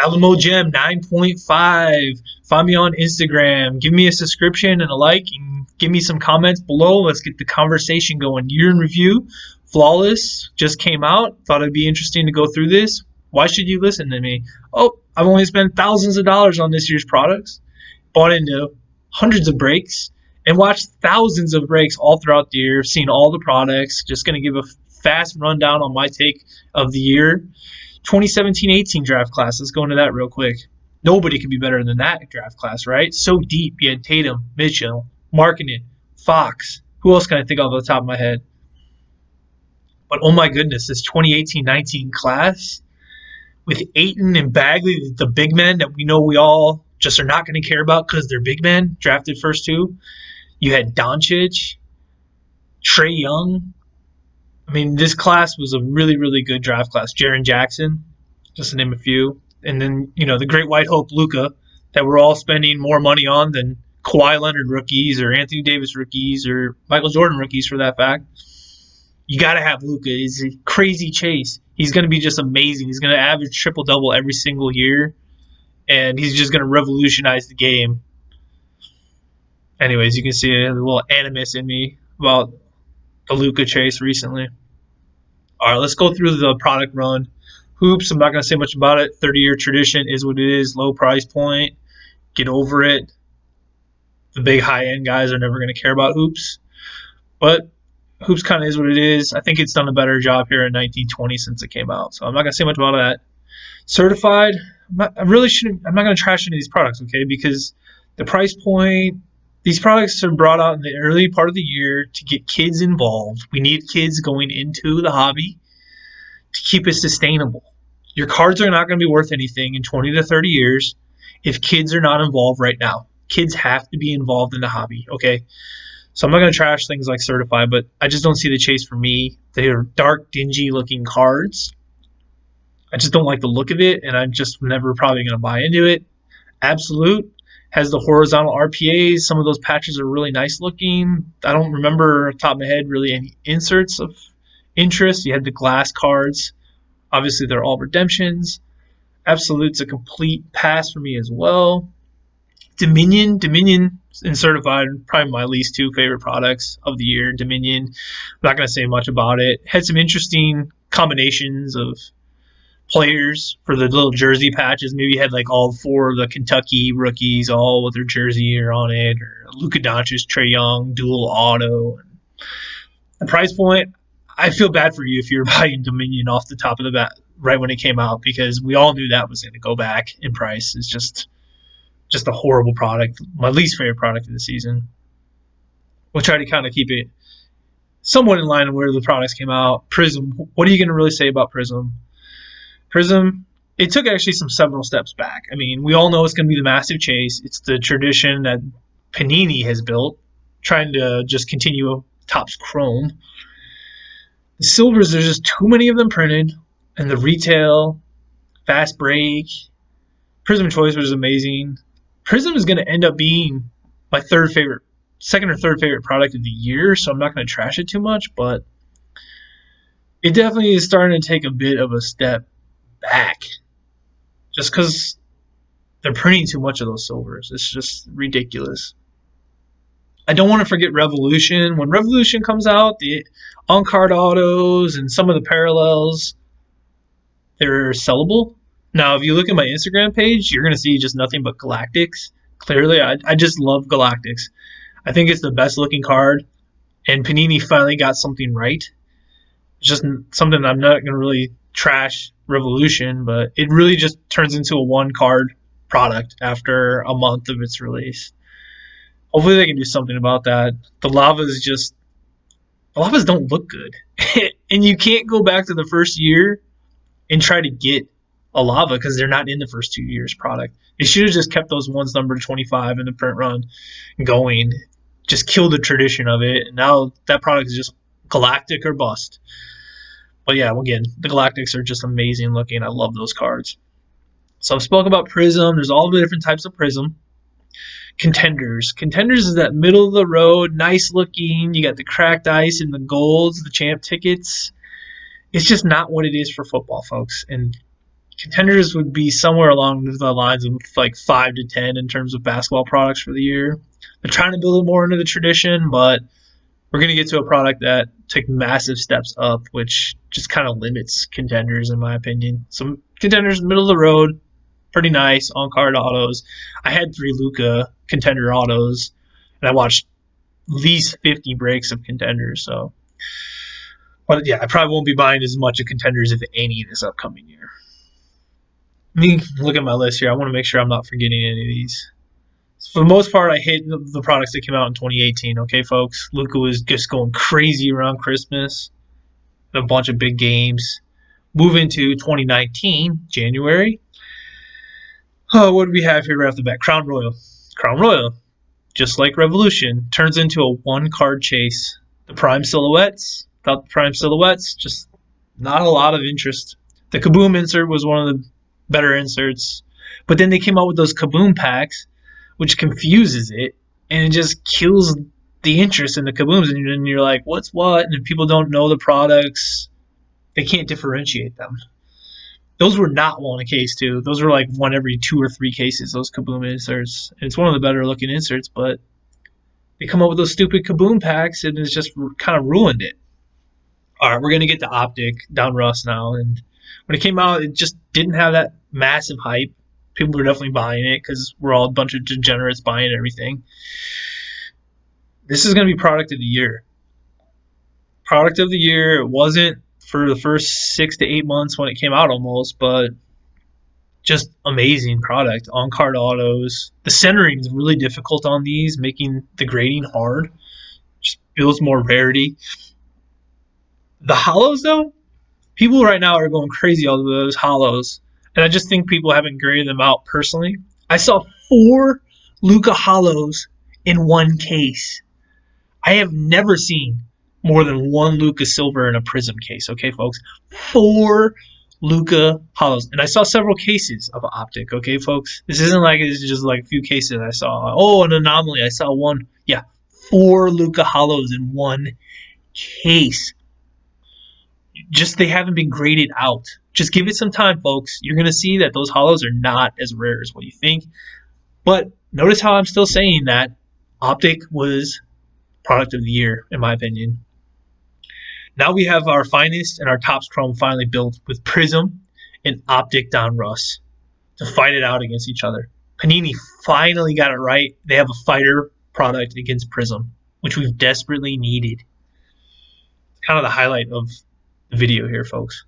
Alamo Gem 9.5. Find me on Instagram. Give me a subscription and a like, and give me some comments below. Let's get the conversation going. Year in review, Flawless just came out. Thought it'd be interesting to go through this. Why should you listen to me? Oh, I've only spent thousands of dollars on this year's products. Bought into hundreds of breaks and watched thousands of breaks all throughout the year. Seen all the products. Just going to give a fast rundown on my take of the year. 2017-18 draft class. Let's go into that real quick. Nobody could be better than that draft class, right? So deep. You had Tatum, Mitchell, Markkanen, Fox. Who else can I think of off the top of my head? But oh my goodness, this 2018-19 class with Ayton and Bagley, the big men that we know we all just are not going to care about because they're big men, drafted first two. You had Doncic, Trae Young. I mean, this class was a really, really good draft class. Jaren Jackson, just to name a few. And then, the great white hope, Luka, that we're all spending more money on than Kawhi Leonard rookies or Anthony Davis rookies or Michael Jordan rookies for that fact. You got to have Luka. He's a crazy chase. He's going to be just amazing. He's going to average triple-double every single year, and he's just going to revolutionize the game. Anyways, you can see a little animus in me about the Luka chase recently. All right, let's go through the product run. Hoops, I'm not going to say much about it. 30-year tradition is what it is. Low price point. Get over it. The big high-end guys are never going to care about hoops. But hoops kind of is what it is. I think it's done a better job here in 1920 since it came out. So I'm not going to say much about that. Certified, I'm not going to trash any of these products, okay? Because the price point, these products are brought out in the early part of the year to get kids involved. We need kids going into the hobby to keep it sustainable. Your cards are not going to be worth anything in 20 to 30 years if kids are not involved right now. Kids have to be involved in the hobby, okay? So I'm not going to trash things like Certified, but I just don't see the chase for me. They are dark, dingy-looking cards. I just don't like the look of it, and I'm just never probably going to buy into it. Absolute has the horizontal RPAs. Some of those patches are really nice looking. I don't remember off the top of my head really any inserts of interest. You had the glass cards. Obviously, they're all redemptions. Absolute's a complete pass for me as well. Dominion and Certified, probably my least two favorite products of the year. Dominion, I'm not going to say much about it. Had some interesting combinations of players for the little jersey patches. Maybe you had like all four of the Kentucky rookies all with their jersey or on it, or Luka Doncic, Trae Young, dual auto. The price point, I feel bad for you if you're buying Dominion off the top of the bat right when it came out, because we all knew that was going to go back in price. It's just a horrible product. My least favorite product of the season. We'll try to kind of keep it somewhat in line with where the products came out. Prism, what are you going to really say about Prism? Prism, it took actually several steps back. I mean, we all know it's going to be the massive chase. It's the tradition that Panini has built, trying to just continue Topps Chrome. The silvers, there's just too many of them printed, and the retail, fast break, Prism choice was amazing. Prism is going to end up being my second or third favorite product of the year, so I'm not going to trash it too much, but it definitely is starting to take a bit of a step back just because they're printing too much of those silvers. It's just ridiculous. I don't want to forget Revolution. When Revolution comes out, the on-card autos and some of the parallels, they're sellable. Now, if you look at my Instagram page, you're going to see just nothing but Galactics. Clearly, I just love Galactics. I think it's the best looking card, and Panini finally got something right. It's just something I'm not going to really trash Revolution, but it really just turns into a one-card product after a month of its release. Hopefully they can do something about that. The Lavas don't look good. And you can't go back to the first year and try to get a lava because they're not in the first 2 years product. They should have just kept those ones numbered 25 in the print run going. Just kill the tradition of it. And now that product is just galactic or bust. But yeah, again, the Galactics are just amazing looking. I love those cards. So I've spoken about Prism. There's all the different types of Prism. Contenders. Contenders is that middle of the road, nice looking. You got the cracked ice and the golds, the champ tickets. It's just not what it is for football, folks. And Contenders would be somewhere along the lines of like 5 to 10 in terms of basketball products for the year. They're trying to build it more into the tradition, but we're going to get to a product that took massive steps up, which just kind of limits contenders, in my opinion. Some contenders, middle of the road, pretty nice on card autos. I had 3 Luka contender autos, and I watched at least 50 breaks of contenders. So, but yeah, I probably won't be buying as much of contenders, if any, this upcoming year. Let me look at my list here. I want to make sure I'm not forgetting any of these. For the most part, I hate the products that came out in 2018. Okay, folks, Luka was just going crazy around Christmas, a bunch of big games. Move into 2019, January. Oh, what do we have here right off the bat? Crown Royal. Crown Royal, just like Revolution, turns into a one-card chase. The Prime Silhouettes, without the Prime Silhouettes, just not a lot of interest. The Kaboom insert was one of the better inserts, but then they came out with those Kaboom packs, which confuses it, and it just kills the interest in the Kabooms, and you're like, what's what? And people don't know the products. They can't differentiate them. Those were not one a case, too. Those were like one every 2 or 3 cases, those Kaboom inserts. And it's one of the better looking inserts, but they come up with those stupid Kaboom packs, and it's just kind of ruined it. All right, we're going to get to Optic Donruss now. And when it came out, it just didn't have that massive hype. People were definitely buying it because we're all a bunch of degenerates buying everything. This is going to be product of the year. Product of the year. It wasn't for the first 6 to 8 months when it came out almost, but just amazing product. On-card autos. The centering is really difficult on these, making the grading hard. Just builds more rarity. The hollows, though, people right now are going crazy all those hollows. And I just think people haven't graded them out personally. I saw 4 Luka hollows in one case. I have never seen more than 1 Luka silver in a Prism case. Okay, folks? 4 Luka hollows. And I saw several cases of Optic. Okay, folks? This isn't like it's just like a few cases I saw. Oh, an anomaly. I saw 1. Yeah, 4 Luka hollows in one case. Just they haven't been graded out. Just give it some time, folks. You're going to see that those hollows are not as rare as what you think. But notice how I'm still saying that Optic was product of the year, in my opinion. Now we have our finest and our Topps Chrome finally built with Prism and Optic Donruss to fight it out against each other. Panini finally got it right. They have a fighter product against Prism, which we've desperately needed. It's kind of the highlight of the video here, folks.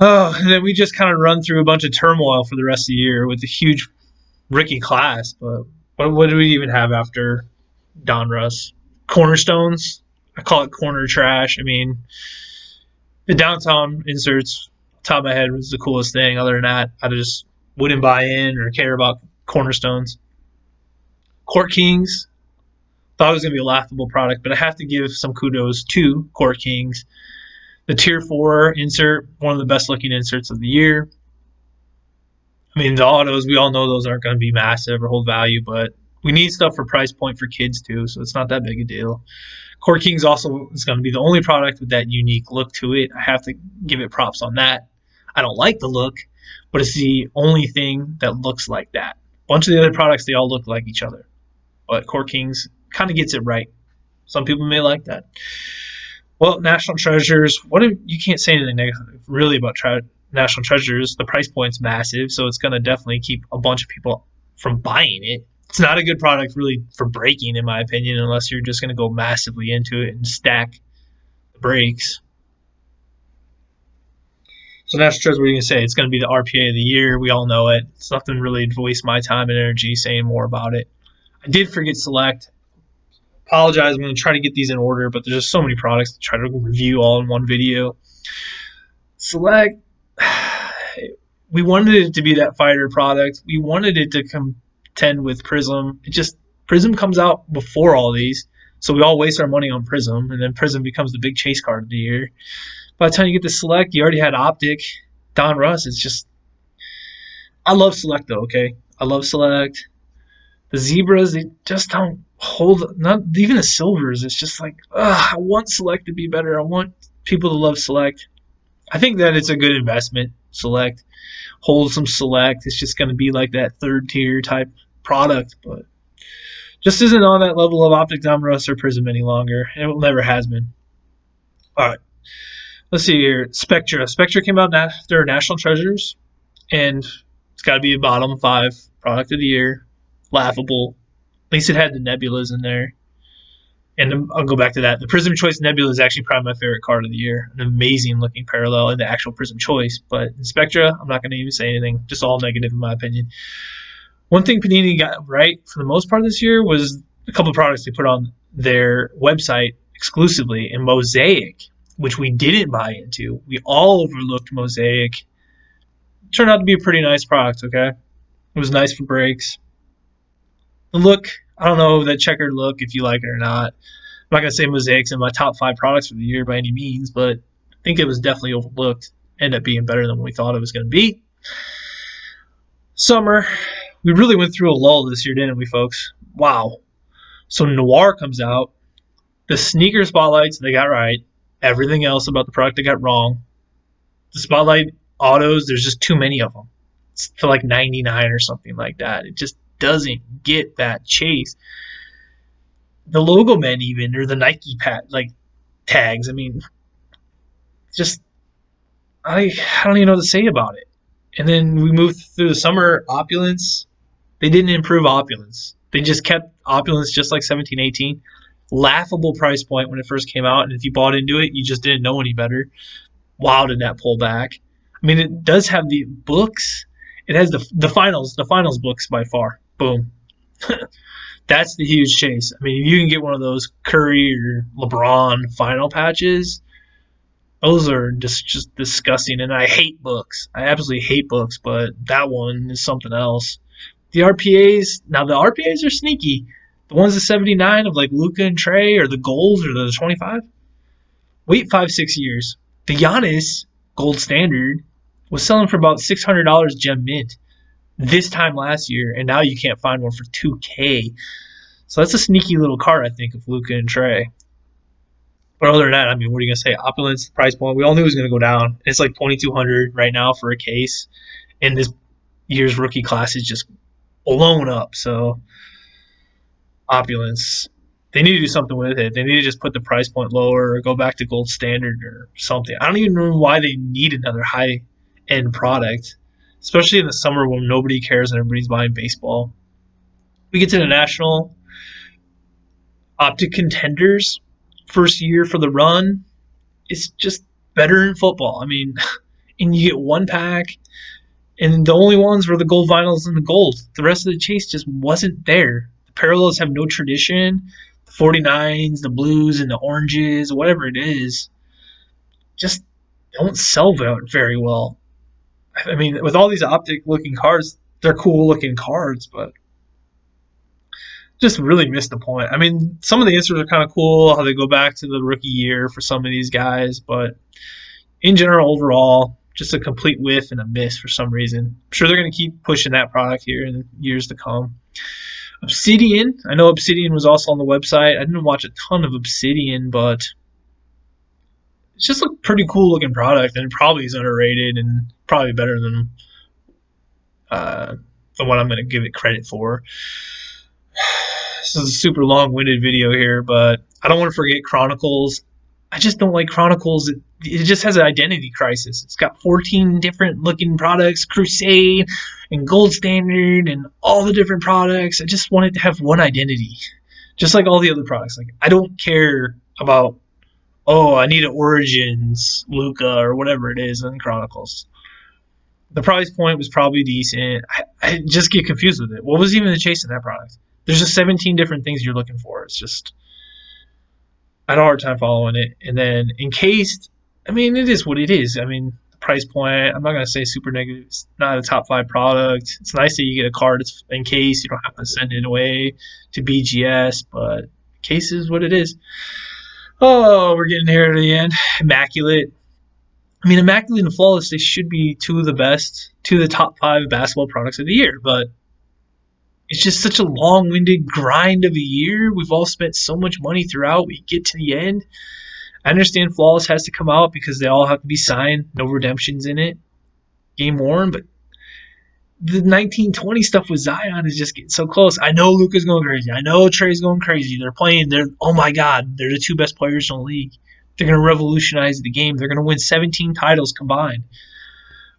Oh, and then we just kind of run through a bunch of turmoil for the rest of the year with a huge rookie class. But what do we even have after Donruss? Cornerstones. I call it corner trash. I mean, the downtown inserts, top of my head, was the coolest thing. Other than that, I just wouldn't buy in or care about cornerstones. Court Kings. Thought it was going to be a laughable product, but I have to give some kudos to Court Kings. The Tier 4 insert, one of the best looking inserts of the year. I mean, the autos, we all know those aren't going to be massive or hold value, but we need stuff for price point for kids too, so it's not that big a deal. Court Kings also is going to be the only product with that unique look to it. I have to give it props on that. I don't like the look, but it's the only thing that looks like that. A bunch of the other products, they all look like each other. But Court Kings kind of gets it right. Some people may like that. Well, National Treasures, you can't say anything negative really about National Treasures. The price point's massive, so it's going to definitely keep a bunch of people from buying it. It's not a good product really for breaking, in my opinion, unless you're just going to go massively into it and stack the breaks. So National Treasures, what are you going to say? It's going to be the RPA of the year. We all know it. It's nothing really to waste my time and energy saying more about it. I did forget Select. Apologize, I'm going to try to get these in order, but there's just so many products to try to review all in one video. Select, we wanted it to be that fighter product. We wanted it to contend with Prism. Prism comes out before all these, so we all waste our money on Prism, and then Prism becomes the big chase card of the year. By the time you get to Select, you already had Optic, Donruss. It's just, I love Select though, okay? I love Select. The Zebras, they just don't hold, not even the Silvers. It's just like, I want Select to be better. I want people to love Select. I think that it's a good investment. Select, Wholesome Select. It's just going to be like that third tier type product, but just isn't on that level of Optic Donruss or Prism any longer, and it never has been. All right, let's see here. Spectra. Spectra came out after National Treasures, and it's got to be a bottom 5 product of the year. Laughable. At least it had the Nebulas in there. And I'll go back to that. The Prism Choice Nebula is actually probably my favorite card of the year. An amazing looking parallel in the actual Prism Choice. But in Spectra, I'm not going to even say anything. Just all negative in my opinion. One thing Panini got right for the most part this year was a couple of products they put on their website exclusively. And Mosaic, which we didn't buy into. We all overlooked Mosaic. Turned out to be a pretty nice product, okay? It was nice for breaks. The look, I don't know that checkered look if you like it or not. I'm not going to say Mosaic's in my top 5 products for the year by any means, but I think it was definitely overlooked. Ended up being better than we thought it was going to be. Summer, we really went through a lull this year, didn't we, folks? Wow. So Noir comes out. The sneaker spotlights, they got right. Everything else about the product, they got wrong. The spotlight autos, there's just too many of them. It's to like 99 or something like that. It just doesn't get that chase. The logo men even, or the Nike tags. I mean, just I don't even know what to say about it. And then we moved through the summer. Opulence, they didn't improve Opulence. They just kept Opulence just like 17, 18. Laughable price point when it first came out, and if you bought into it, you just didn't know any better. Wow, did that pull back? I mean, it does have the books. It has the finals books by far. Boom. That's the huge chase. I mean, if you can get one of those Curry or LeBron final patches, those are just disgusting. And I hate books. I absolutely hate books, but that one is something else. The RPAs, now the RPAs are sneaky. The ones at 79 of like Luka and Trey, or the golds, or the 25. Wait 5-6 years. The Giannis gold standard was selling for about $600 gem mint this time last year, and now you can't find one for $2K. So that's a sneaky little card, I think, of Luka and Trey. But other than that, I mean, what are you gonna say? Opulence price point, we all knew it was gonna go down. It's like $2,200 right now for a case, and this year's rookie class is just blown up. So Opulence, they need to do something with it. They need to just put the price point lower, or go back to gold standard or something. I don't even know why they need another high end product, especially in the summer when nobody cares and everybody's buying baseball. We get to the national. Optic Contenders, first year for the run. It's just better in football. I mean, and you get one pack, and the only ones were the gold vinyls and the gold. The rest of the chase just wasn't there. The parallels have no tradition. The 49s, the blues, and the oranges, whatever it is, just don't sell very well. I mean, with all these optic looking cards, they're cool looking cards, but just really missed the point. I mean, some of the answers are kind of cool, how they go back to the rookie year for some of these guys, but in general, overall, just a complete whiff and a miss for some reason. I'm sure they're going to keep pushing that product here in years to come. Obsidian, I know Obsidian was also on the website. I didn't watch a ton of Obsidian, but it's just a pretty cool looking product, and it probably is underrated and probably better than what I'm going to give it credit for. This is a super long-winded video here, but I don't want to forget Chronicles. I just don't like Chronicles. It just has an identity crisis. It's got 14 different looking products, Crusade and Gold Standard and all the different products. I just want it to have one identity, just like all the other products. Like, I don't care about, oh, I need an Origins, Luka, or whatever it is in Chronicles. The price point was probably decent. I just get confused with it. What was even the chase in that product? There's just 17 different things you're looking for. It's just, I had a hard time following it. And then Encased, I mean, it is what it is. I mean, the price point, I'm not going to say super negative. It's not a top 5 product. It's nice that you get a card that's encased. You don't have to send it away to BGS, but case is what it is. Oh, we're getting here to the end. Immaculate. I mean, Immaculate and Flawless, they should be two of the top 5 basketball products of the year, but it's just such a long-winded grind of a year. We've all spent so much money throughout. We get to the end. I understand Flawless has to come out because they all have to be signed. No redemptions in it. game worn, but the 1920 stuff with Zion is just getting so close. I know Luka's going crazy. I know Trey's going crazy. They're playing. Oh my God, they're the two best players in the league. They're going to revolutionize the game. They're going to win 17 titles combined.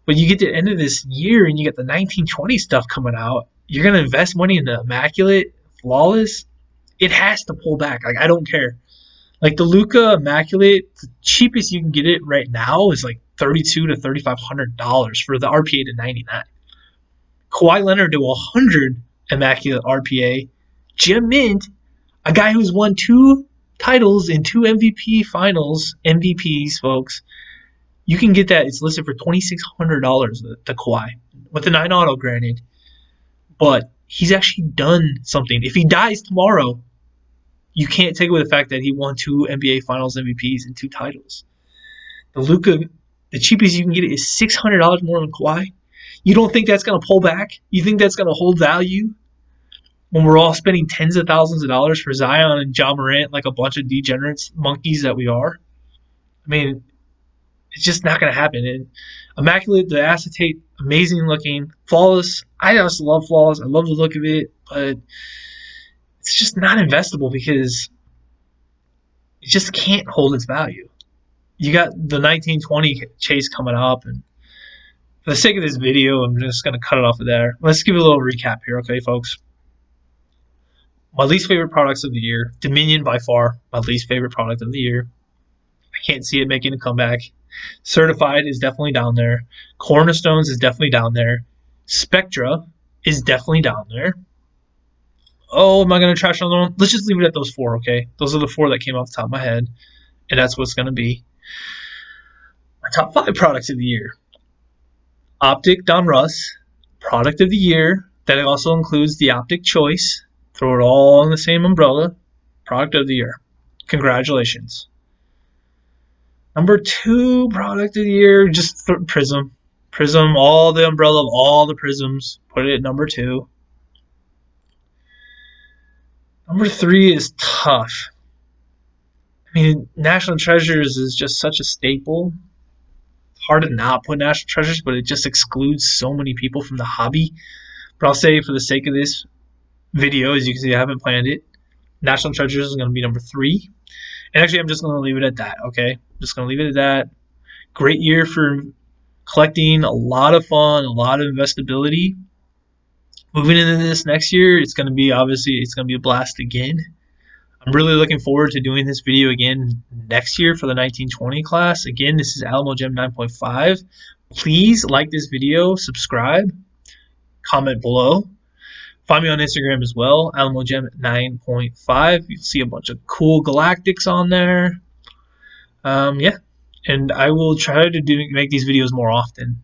But you get to the end of this year and you get the 1920 stuff coming out. You're going to invest money in the Immaculate, Flawless. It has to pull back. Like, I don't care. Like the Luka Immaculate, the cheapest you can get it right now is like $3,200 to $3,500 for the RPA to 99. Kawhi Leonard to 100 Immaculate RPA. Jim Mint, a guy who's won 2 titles in 2 MVP finals, MVPs, folks. You can get that. It's listed for $2,600, the Kawhi, with the 9 auto, granted. But he's actually done something. If he dies tomorrow, you can't take away the fact that he won 2 NBA Finals MVPs and 2 titles. The Luka, the cheapest you can get it is $600 more than Kawhi. You don't think that's going to pull back? You think that's going to hold value when we're all spending tens of thousands of dollars for Zion and Ja Morant like a bunch of degenerates, monkeys that we are? I mean, it's just not going to happen. And Immaculate, the acetate, amazing looking. Flawless, I just love Flawless. I love the look of it, but it's just not investable because it just can't hold its value. You got the 1920 chase coming up, and for the sake of this video, I'm just going to cut it off of there. Let's give a little recap here, okay, folks? My least favorite products of the year. Dominion, by far, my least favorite product of the year. I can't see it making a comeback. Certified is definitely down there. Cornerstones is definitely down there. Spectra is definitely down there. Oh, am I going to trash another one? Let's just leave it at those 4, okay? Those are the 4 that came off the top of my head, and that's what's going to be. My top 5 products of the year. Optic Don Russ, product of the year. That also includes the Optic Choice. Throw it all in the same umbrella. Product of the year. Congratulations. Number 2 product of the year, just Prism. Prism, all the umbrella of all the Prisms. Put it at number 2. Number 3 is tough. I mean, National Treasures is just such a staple. It's hard to not put National Treasures, but it just excludes so many people from the hobby. But I'll say for the sake of this video, as you can see, I haven't planned it. National Treasures is going to be number 3. And actually, I'm just going to leave it at that, okay? I'm just going to leave it at that. Great year for collecting, a lot of fun, a lot of investability. Moving into this next year, it's going to be, obviously, it's going to be a blast again. I'm really looking forward to doing this video again next year for the 1920 class. Again, this is Alamo Gem 9.5. Please like this video, subscribe, comment below. Find me on Instagram as well, Alamo Gem 9.5. You'll see a bunch of cool galactics on there. Yeah, and I will try to make these videos more often.